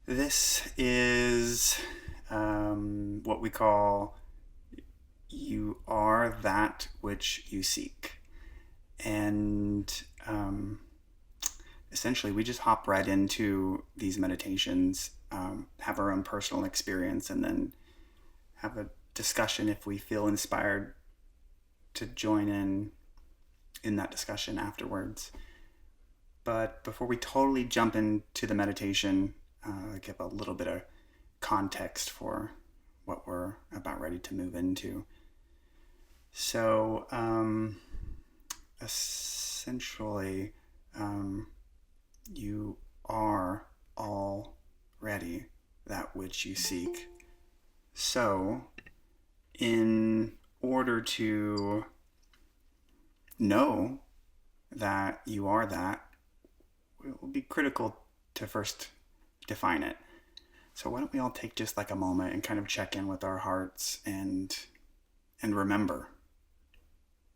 This is what we call you are that which you seek. And essentially, we just hop right into these meditations, have our own personal experience, and then have a discussion if we feel inspired to join in that discussion afterwards. But before we totally jump into the meditation, give a little bit of context for what we're about ready to move into. So, essentially, you are already that which you seek. So, in order to know that you are that, it will be critical to first define it. So why don't we all take just like a moment and kind of check in with our hearts and remember,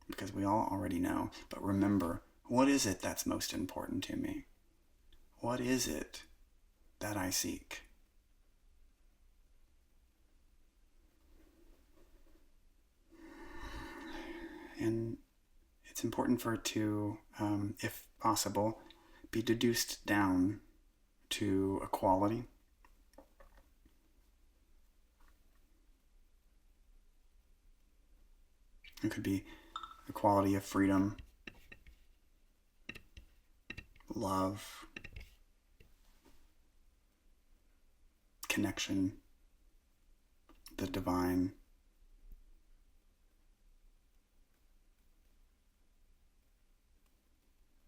because we all already know, but remember, what is it that's most important to me? What is it that I seek? And it's important for it to, if possible, be deduced down to a quality. It could be the quality of freedom, love, connection, the divine.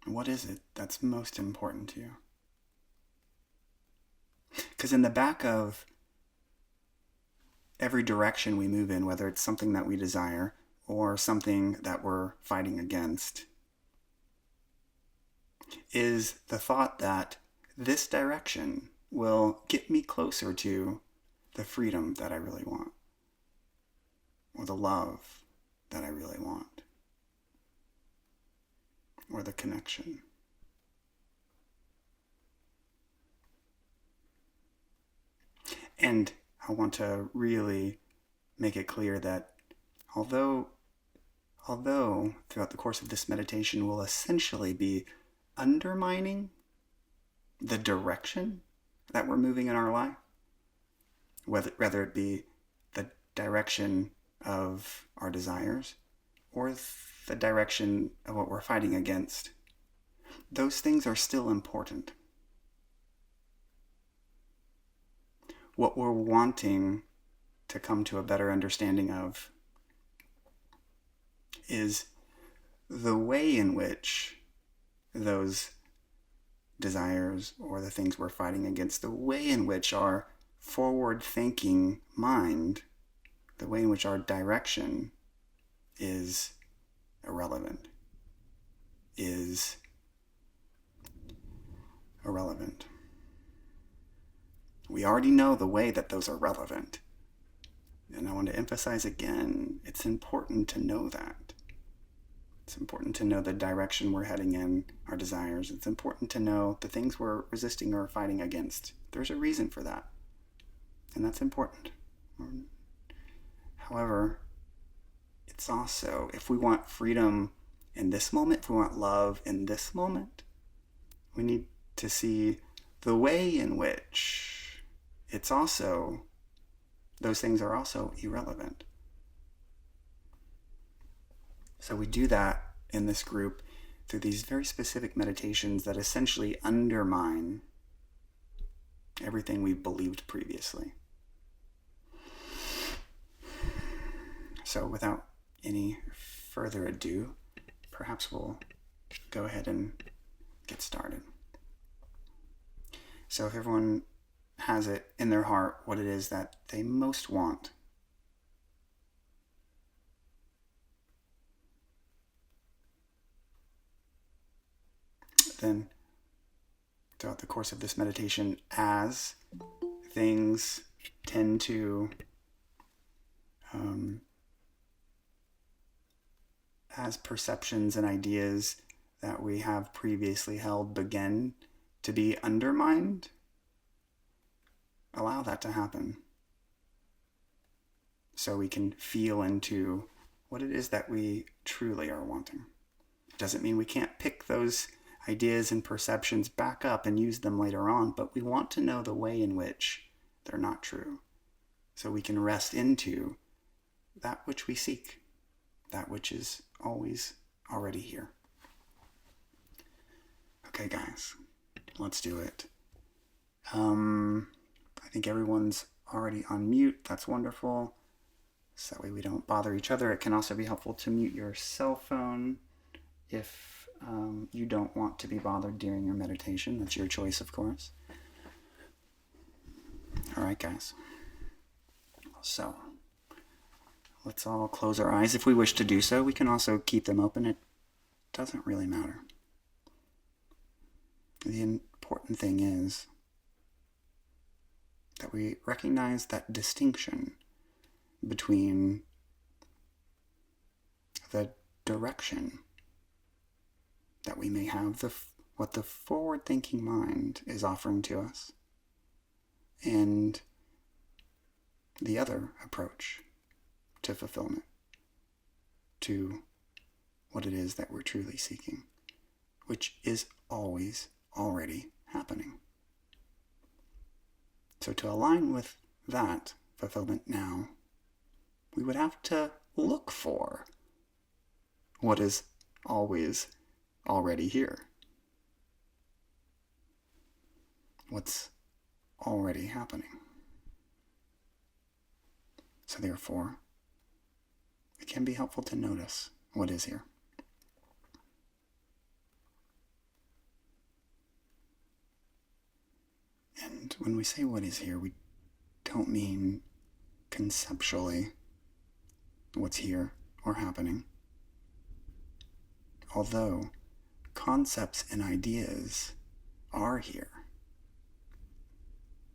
What is it that's most important to you? Because in the back of every direction we move in, whether it's something that we desire or something that we're fighting against, is the thought that this direction will get me closer to the freedom that I really want, or the love that I really want, or the connection. And I want to really make it clear that although throughout the course of this meditation we'll essentially be undermining the direction that we're moving in our life, whether it be the direction of our desires or the direction of what we're fighting against, those things are still important. What we're wanting to come to a better understanding of is the way in which those desires or the things we're fighting against, the way in which our forward-thinking mind, the way in which our direction is irrelevant. We already know the way that those are relevant. And I want to emphasize again, it's important to know that. It's important to know the direction we're heading in, our desires. It's important to know the things we're resisting or fighting against. There's a reason for that. And that's important. However, it's also, if we want freedom in this moment, if we want love in this moment, we need to see the way in which it's also, those things are also irrelevant. So we do that in this group through these very specific meditations that essentially undermine everything we believed previously. So without any further ado, perhaps we'll go ahead and get started. So if everyone has it in their heart what it is that they most want, then throughout the course of this meditation, as things tend to as perceptions and ideas that we have previously held begin to be undermined, allow that to happen so we can feel into what it is that we truly are wanting. It doesn't mean we can't pick those ideas and perceptions back up and use them later on, but we want to know the way in which they're not true, so we can rest into that which we seek, that which is always already here. Okay, guys, let's do it. I think everyone's already on mute. That's wonderful. So that way we don't bother each other. It can also be helpful to mute your cell phone if you don't want to be bothered during your meditation. That's your choice, of course. All right, guys. So let's all close our eyes if we wish to do so. We can also keep them open. It doesn't really matter. The important thing is that we recognize that distinction between the direction that we may have, what the forward-thinking mind is offering to us, and the other approach to fulfillment, to what it is that we're truly seeking, which is always already happening. So to align with that fulfillment now, we would have to look for what is always already here. What's already happening. So therefore, it can be helpful to notice what is here. And when we say what is here, we don't mean conceptually what's here or happening. Although concepts and ideas are here,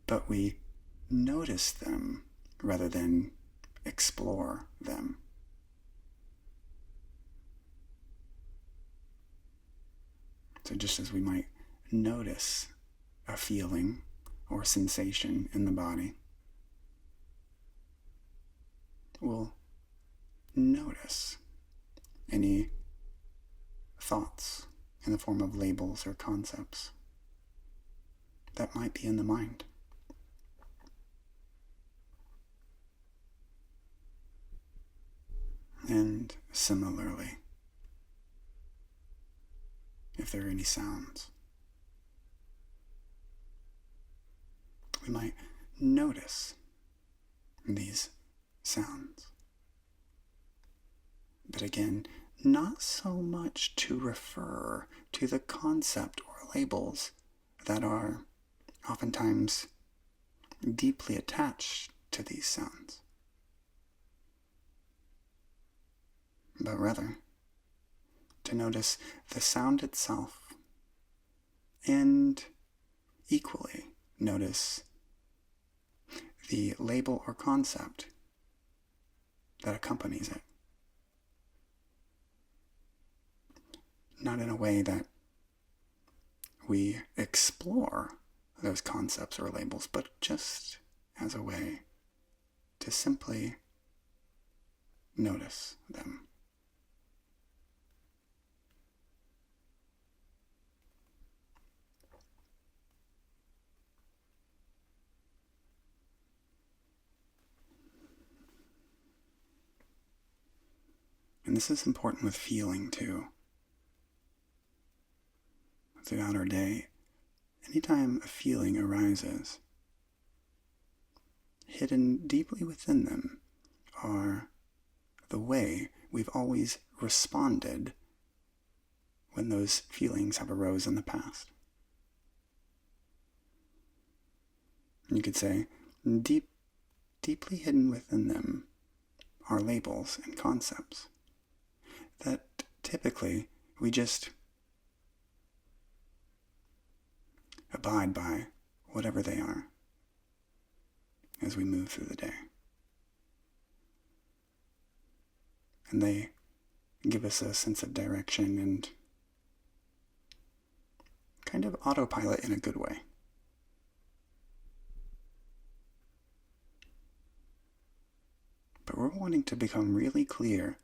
but we notice them rather than explore them. So just as we might notice a feeling or sensation in the body, we'll notice any thoughts in the form of labels or concepts that might be in the mind. And similarly, if there are any sounds, we might notice these sounds. But again, not so much to refer to the concept or labels that are oftentimes deeply attached to these sounds, but rather to notice the sound itself, and equally notice the label or concept that accompanies it. Not in a way that we explore those concepts or labels, but just as a way to simply notice them. And this is important with feeling too. Throughout our day, anytime a feeling arises, hidden deeply within them are the way we've always responded when those feelings have arose in the past. You could say, deeply hidden within them are labels and concepts that typically we just abide by, whatever they are, as we move through the day. And they give us a sense of direction and kind of autopilot in a good way. we're wanting to become really clear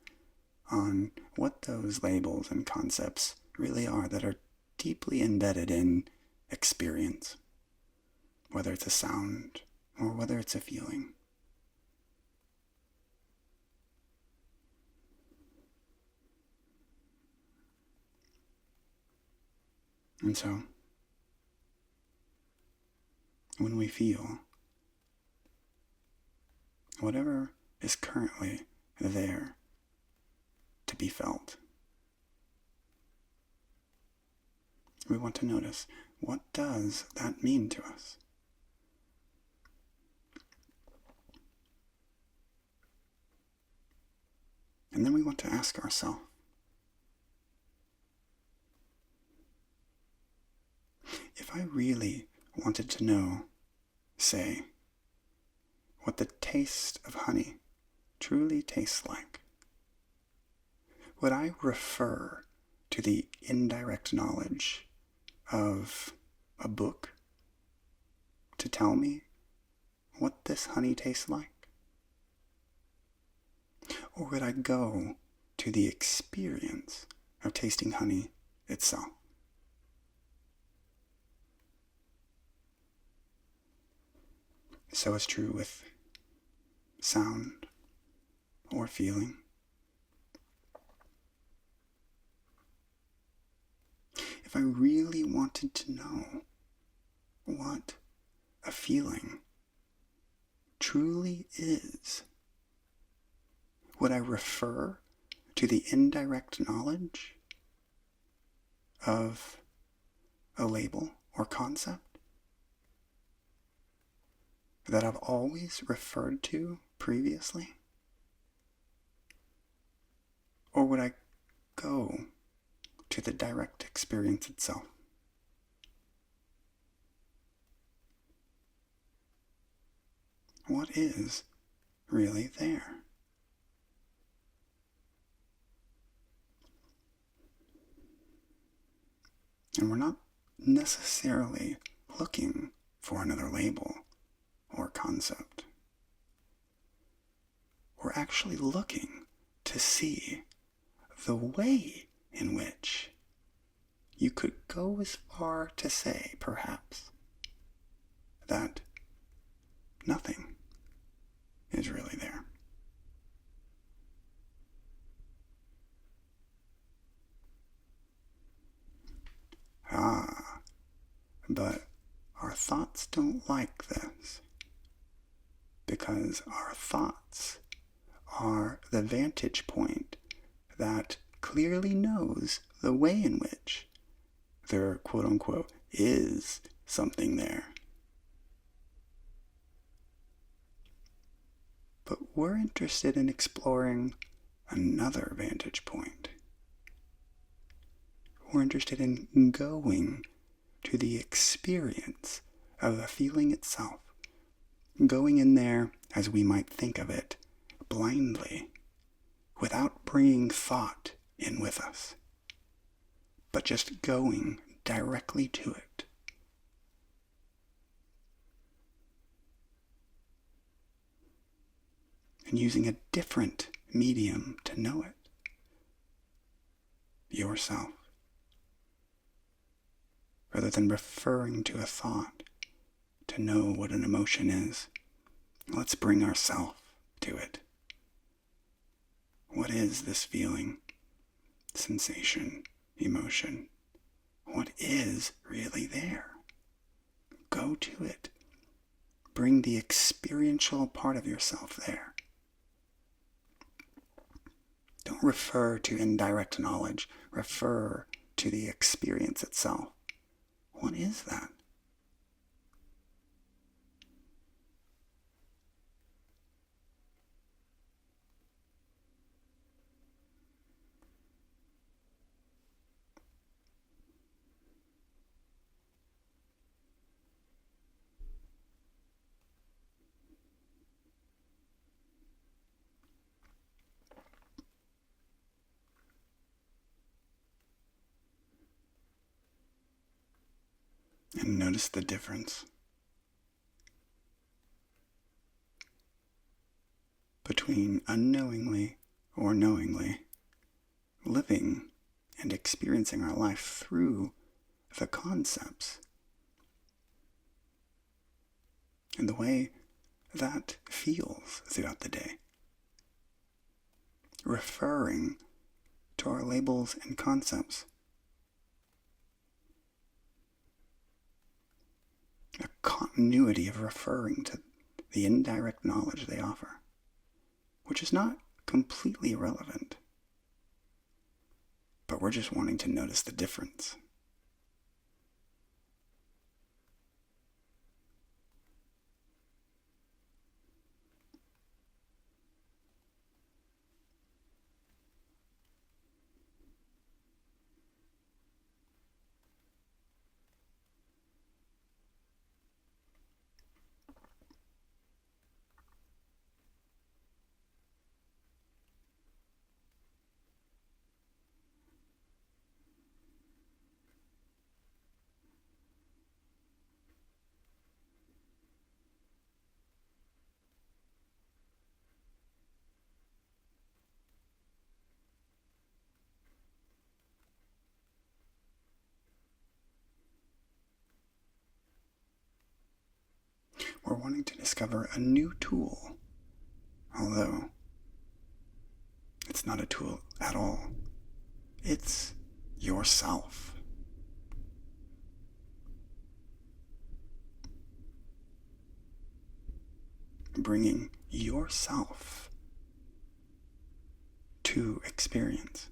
on what those labels and concepts really are that are deeply embedded in experience, whether it's a sound or whether it's a feeling. And so, when we feel whatever is currently there to be felt, we want to notice, what does that mean to us? And then we want to ask ourselves, if I really wanted to know, say, what the taste of honey truly tastes like, would I refer to the indirect knowledge of a book to tell me what this honey tastes like? Or would I go to the experience of tasting honey itself? So it's true with sound or feeling. If I really wanted to know what a feeling truly is, would I refer to the indirect knowledge of a label or concept that I've always referred to previously? Or would I go to the direct experience itself? What is really there? And we're not necessarily looking for another label or concept. We're actually looking to see the way in which you could go as far to say, perhaps, that nothing is really there. But our thoughts don't like this, because our thoughts are the vantage point that clearly knows the way in which there, quote-unquote, is something there. But we're interested in exploring another vantage point. We're interested in going to the experience of the feeling itself, going in there, as we might think of it, blindly, without bringing thought in with us, but just going directly to it. And using a different medium to know it. Yourself. Rather than referring to a thought to know what an emotion is, let's bring ourselves to it. What is this feeling, sensation, emotion? What is really there? Go to it. Bring the experiential part of yourself there. Don't refer to indirect knowledge. Refer to the experience itself. What is that? And notice the difference between between unknowingly or knowingly living and experiencing our life through the concepts and the way that feels throughout the day, referring to our labels and concepts, a continuity of referring to the indirect knowledge they offer, which is not completely irrelevant, but we're just wanting to notice the difference. We're wanting to discover a new tool, although it's not a tool at all. It's yourself. Bringing yourself to experience.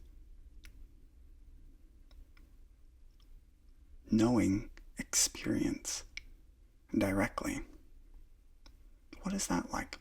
Knowing experience directly. What is that like?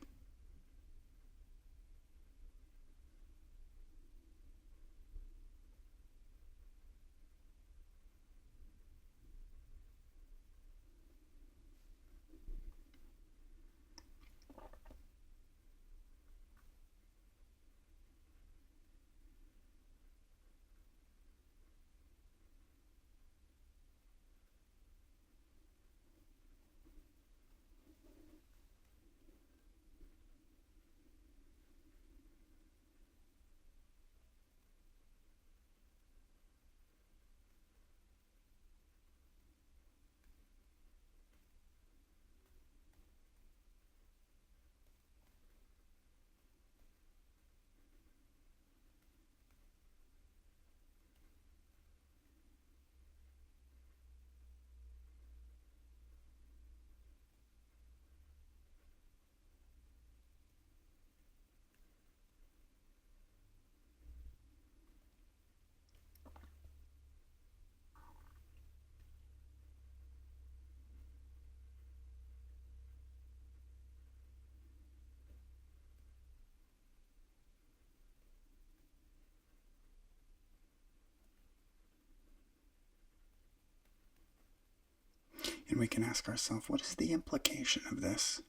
And we can ask ourselves, what is the implication of this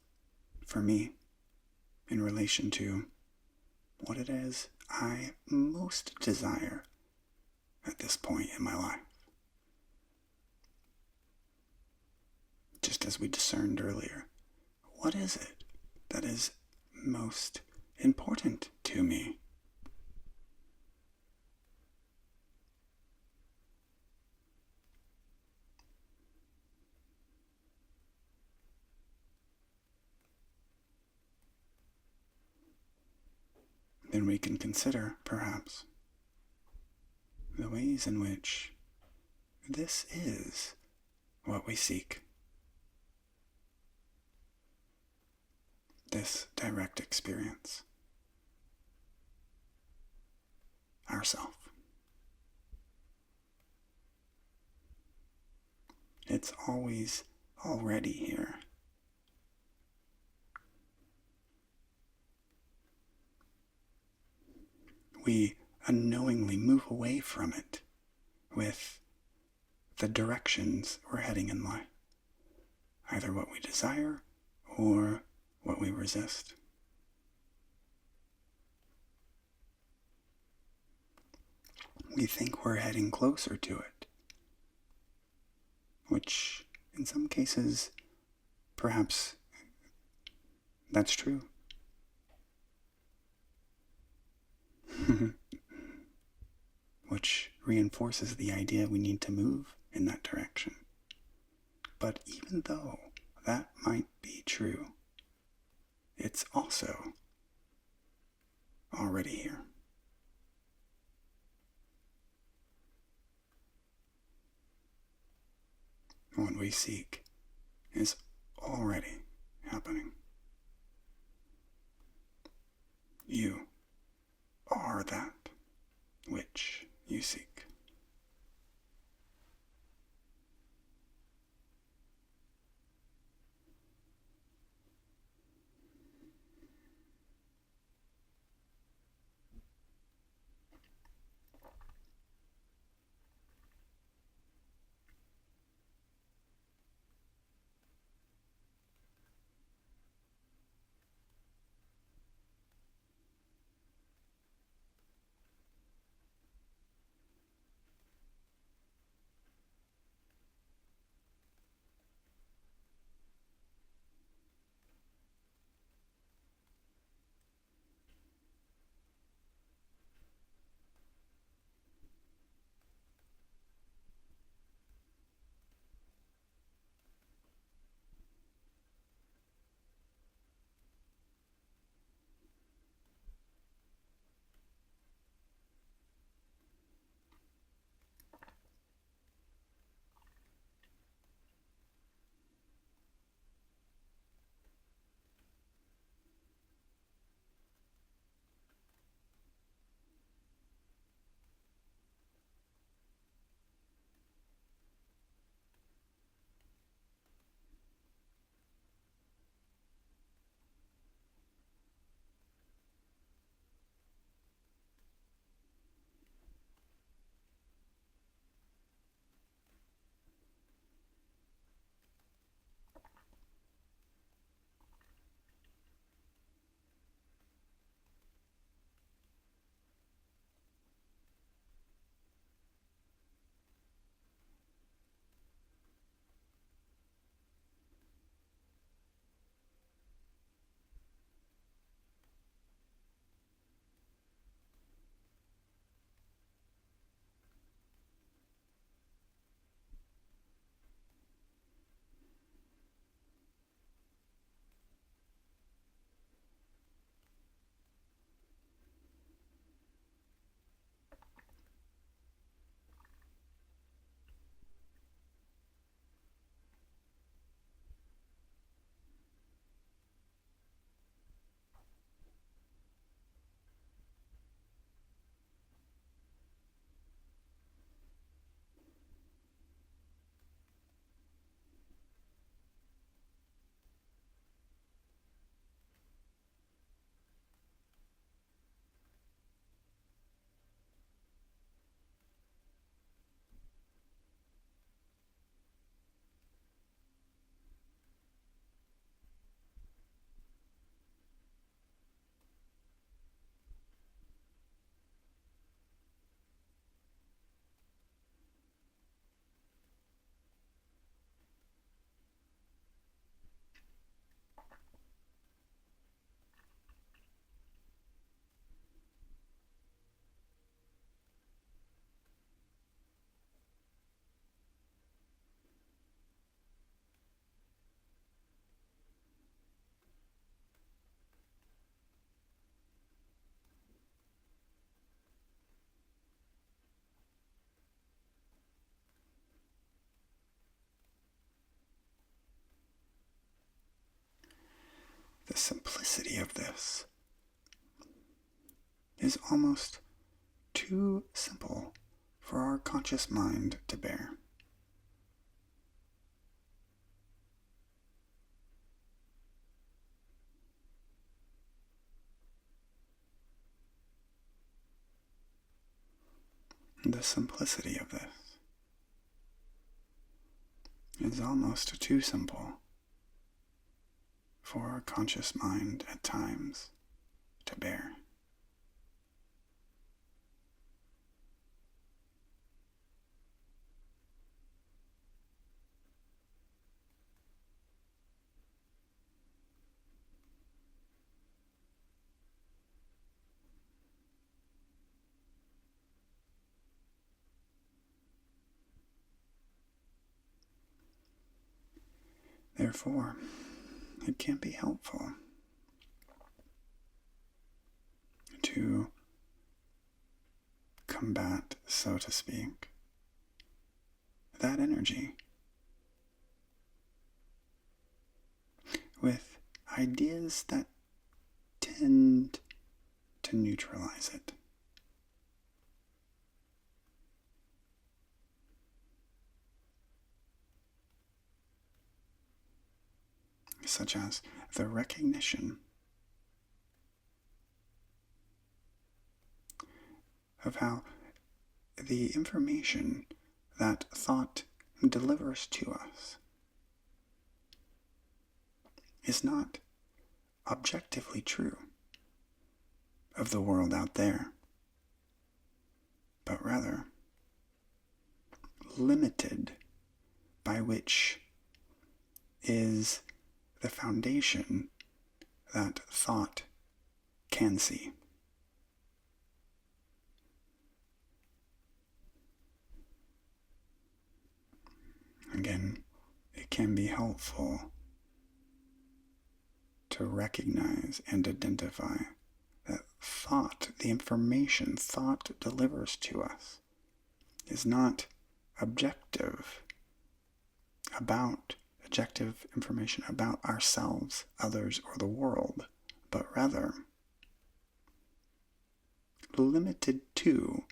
for me in relation to what it is I most desire at this point in my life? Just as we discerned earlier, what is it that is most important to me? Then we can consider, perhaps, the ways in which this is what we seek. This direct experience. Ourself. It's always already here. We unknowingly move away from it with the directions we're heading in life. Either what we desire or what we resist. We think we're heading closer to it, which in some cases, perhaps that's true. which reinforces the idea we need to move in that direction. But even though that might be true, it's also already here. What we seek is already happening. You are that which you seek. The simplicity of this is almost too simple for our conscious mind to bear. The simplicity of this is almost too simple for our conscious mind at times to bear. Therefore, it can be helpful to combat, so to speak, that energy with ideas that tend to neutralize it. Such as the recognition of how the information that thought delivers to us is not objectively true of the world out there, but rather limited by which is the foundation that thought can see. Again, it can be helpful to recognize and identify that thought, the information thought delivers to us, is not objective information about ourselves, others, or the world, but rather limited to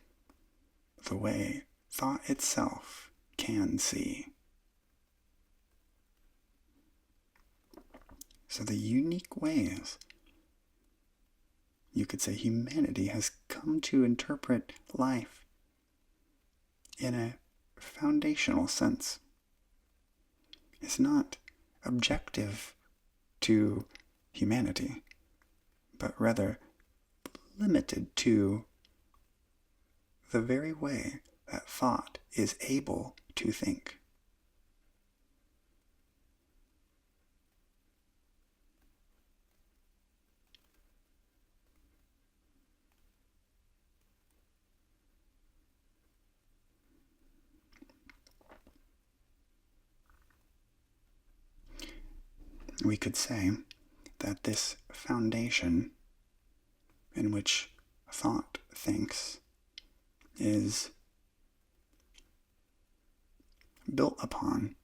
the way thought itself can see. So the unique ways, you could say, humanity has come to interpret life in a foundational sense is not objective to humanity, but rather limited to the very way that thought is able to think. We could say that this foundation in which thought thinks is built upon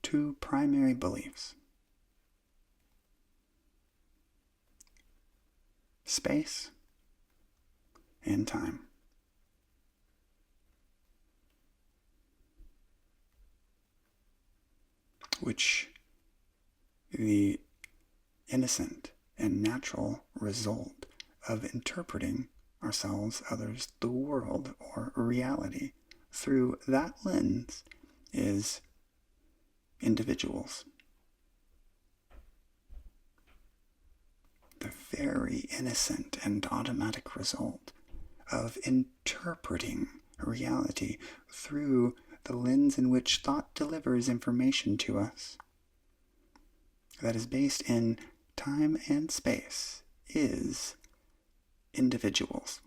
two primary beliefs: space and time. Which the innocent and natural result of interpreting ourselves, others, the world, or reality through that lens is individuals. The very innocent and automatic result of interpreting reality through the lens in which thought delivers information to us that is based in time and space is individuals.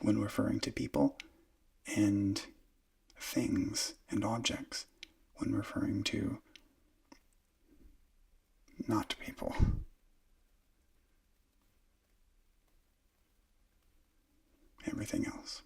When referring to people and things and objects, when referring to not people. Everything else.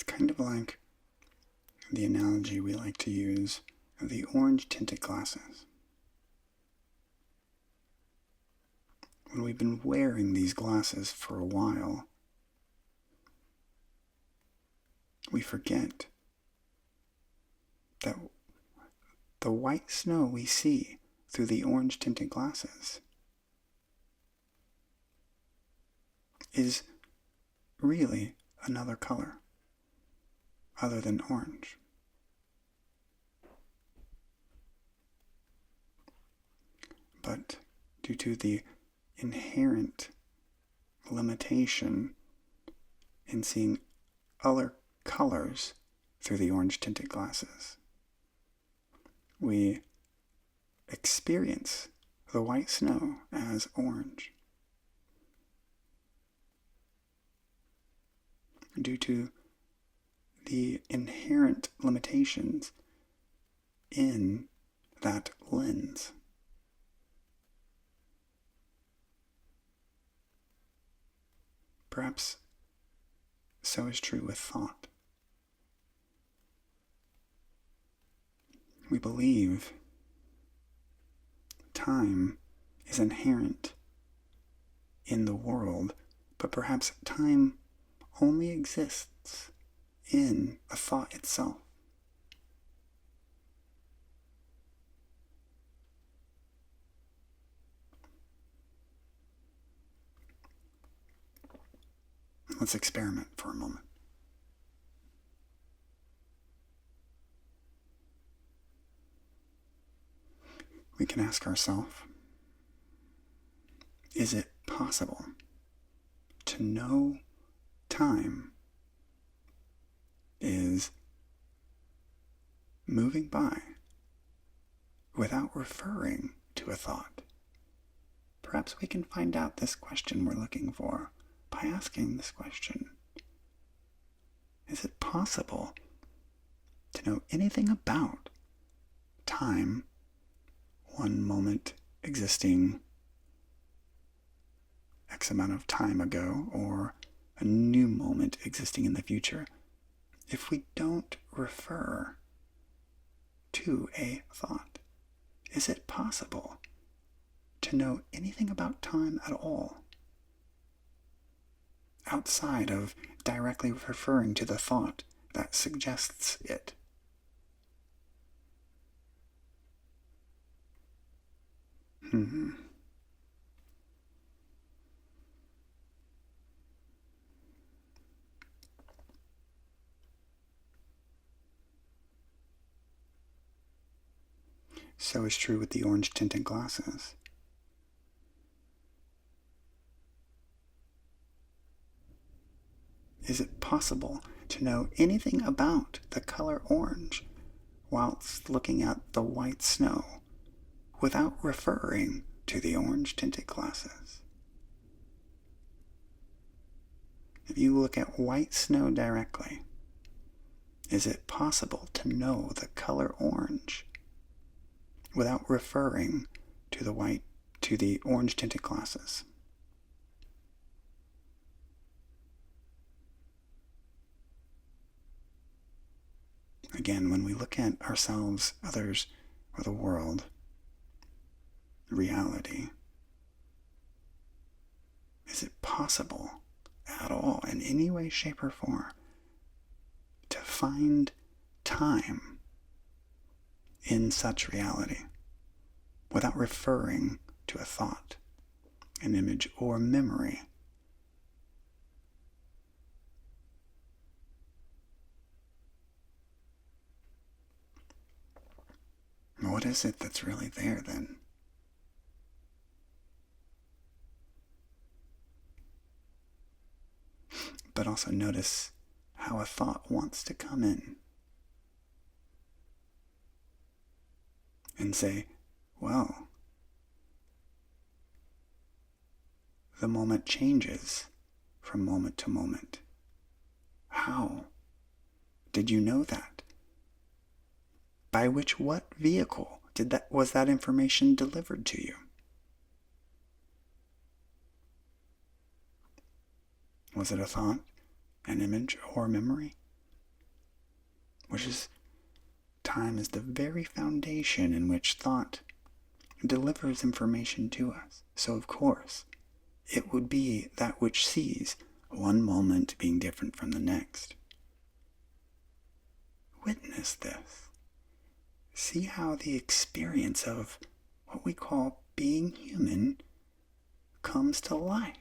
Kind of like the analogy we like to use of the orange-tinted glasses. When we've been wearing these glasses for a while, we forget that the white snow we see through the orange-tinted glasses is really another color. other than orange. But due to the inherent limitation in seeing other colors through the orange-tinted glasses, we experience the white snow as orange. Due to the inherent limitations in that lens. Perhaps so is true with thought. We believe time is inherent in the world, but perhaps time only exists in a thought itself. Let's experiment for a moment. We can ask ourselves, is it possible to know time is moving by without referring to a thought? Perhaps we can find out this question we're looking for by asking this question. Is it possible to know anything about time, one moment existing X amount of time ago, or a new moment existing in the future, if we don't refer to a thought? Is it possible to know anything about time at all outside of directly referring to the thought that suggests it? So is true with the orange-tinted glasses. Is it possible to know anything about the color orange whilst looking at the white snow without referring to the orange-tinted glasses? If you look at white snow directly, is it possible to know the color orange without referring to the orange-tinted glasses? Again, when we look at ourselves, others, or the world, reality, is it possible at all, in any way, shape, or form, to find time in such reality without referring to a thought, an image, or memory? What is it that's really there then? But also notice how a thought wants to come in and say, well, the moment changes from moment to moment. How did you know that? By what vehicle was that information delivered to you? Was it a thought, an image, or a memory? Time is the very foundation in which thought delivers information to us. So of course, it would be that which sees one moment being different from the next. Witness this. See how the experience of what we call being human comes to life.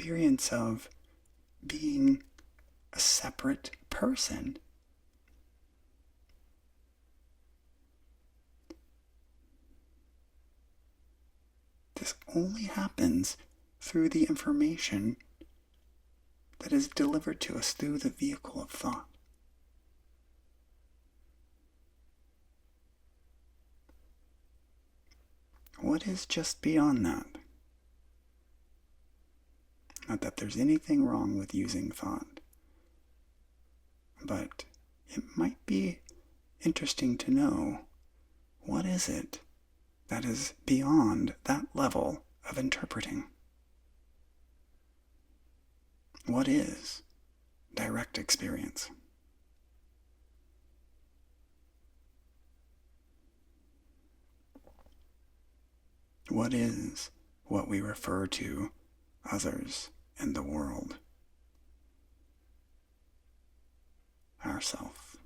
experience of being a separate person. This only happens through the information that is delivered to us through the vehicle of thought. What is just beyond that? Not that there's anything wrong with using thought, but it might be interesting to know, what is it that is beyond that level of interpreting? What is direct experience? What is what we refer to others and the world? Ourself.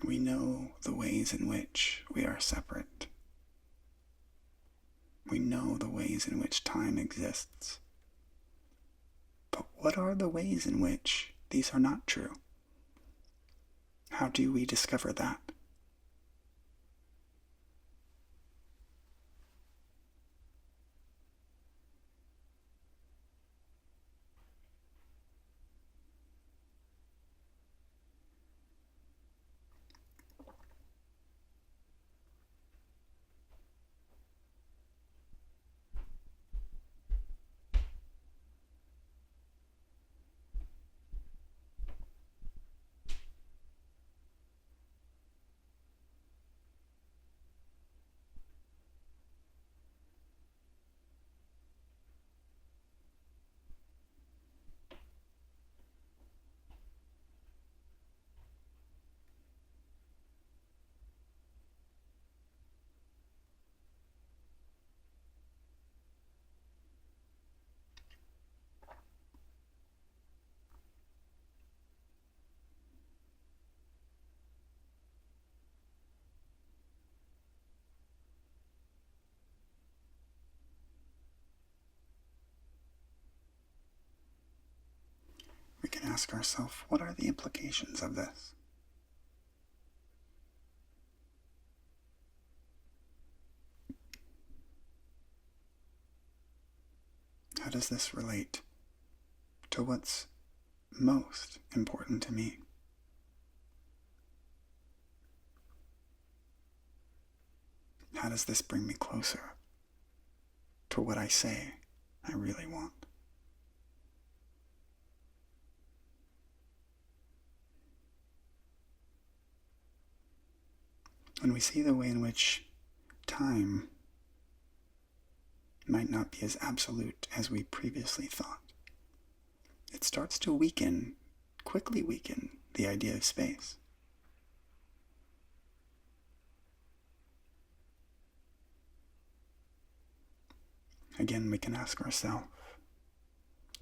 We know the ways in which we are separate. We know the ways in which time exists. But what are the ways in which these are not true? How do we discover that? We can ask ourselves, what are the implications of this? How does this relate to what's most important to me? How does this bring me closer to what I say I really want? When we see the way in which time might not be as absolute as we previously thought, it starts to quickly weaken the idea of space. Again, we can ask ourselves,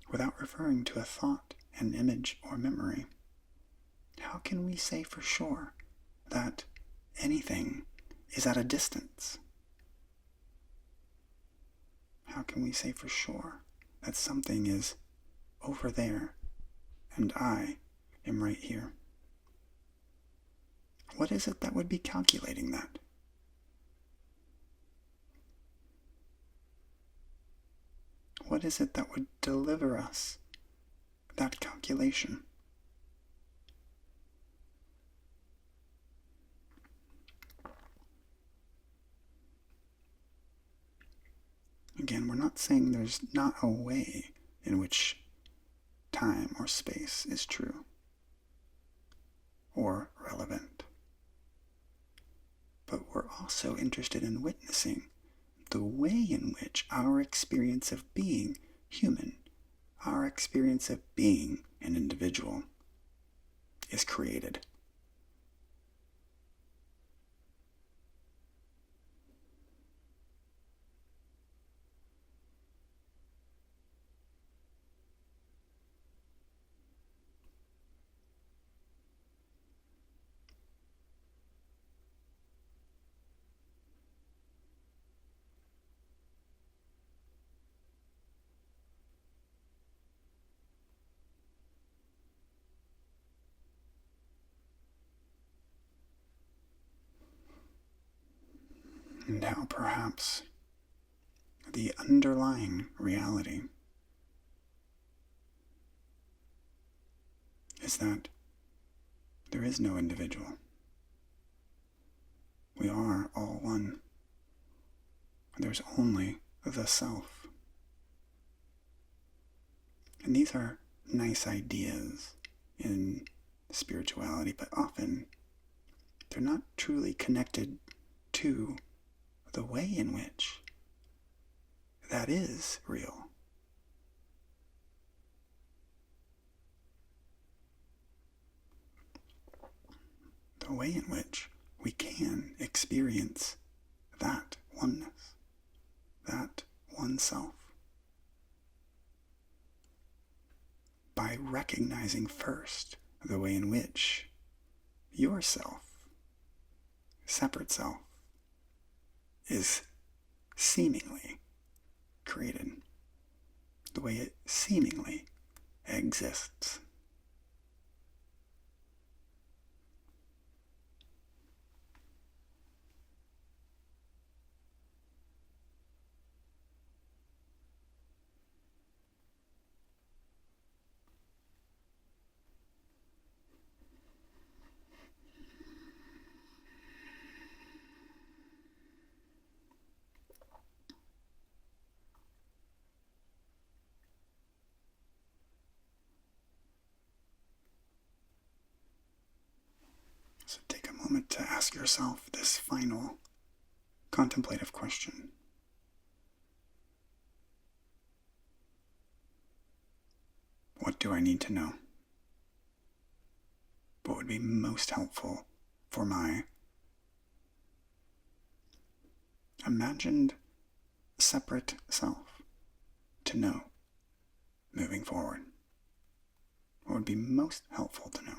without referring to a thought, an image, or memory, how can we say for sure that anything is at a distance? How can we say for sure that something is over there and I am right here? What is it that would be calculating that? What is it that would deliver us that calculation? Again, we're not saying there's not a way in which time or space is true or relevant. But we're also interested in witnessing the way in which our experience of being human, our experience of being an individual, is created. and how perhaps the underlying reality is that there is no individual. We are all one. There's only the self. And these are nice ideas in spirituality, but often they're not truly connected to the way in which that is real. The way in which we can experience that oneness, that one self, by recognizing first the way in which yourself, separate self, is seemingly created, the way it seemingly exists. So take a moment to ask yourself this final contemplative question. What do I need to know? What would be most helpful for my imagined separate self to know moving forward? What would be most helpful to know?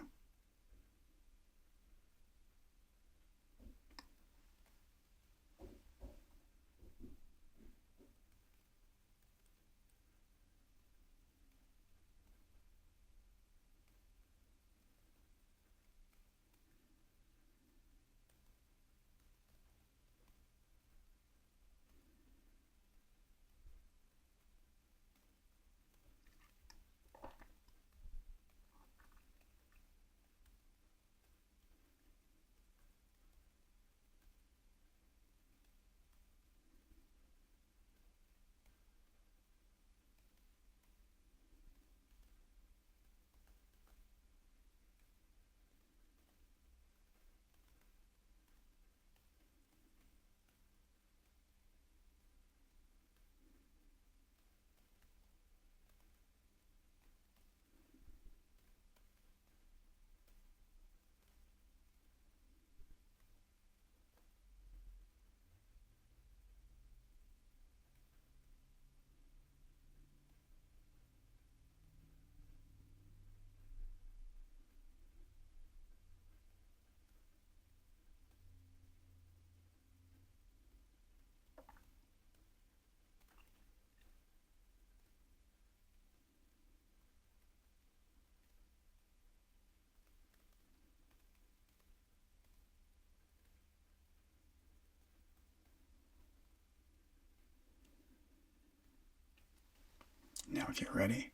Now if you're ready,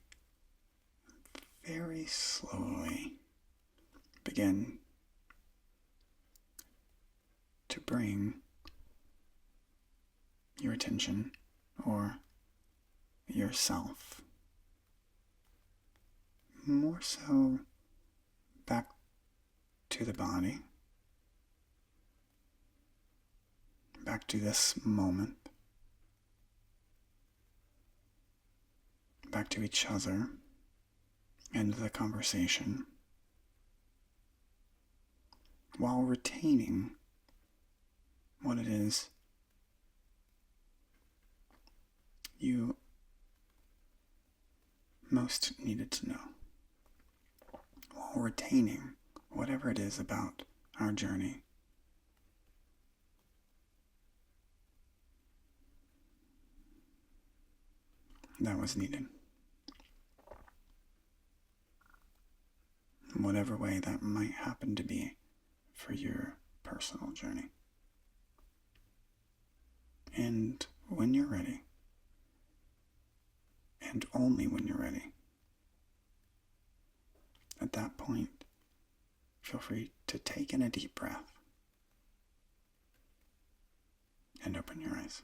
very slowly begin to bring your attention or yourself more so back to the body, back to this moment, back to each other and the conversation, while retaining what it is you most needed to know, while retaining whatever it is about our journey that was needed. In whatever way that might happen to be for your personal journey. And when you're ready, and only when you're ready, at that point, feel free to take in a deep breath and open your eyes.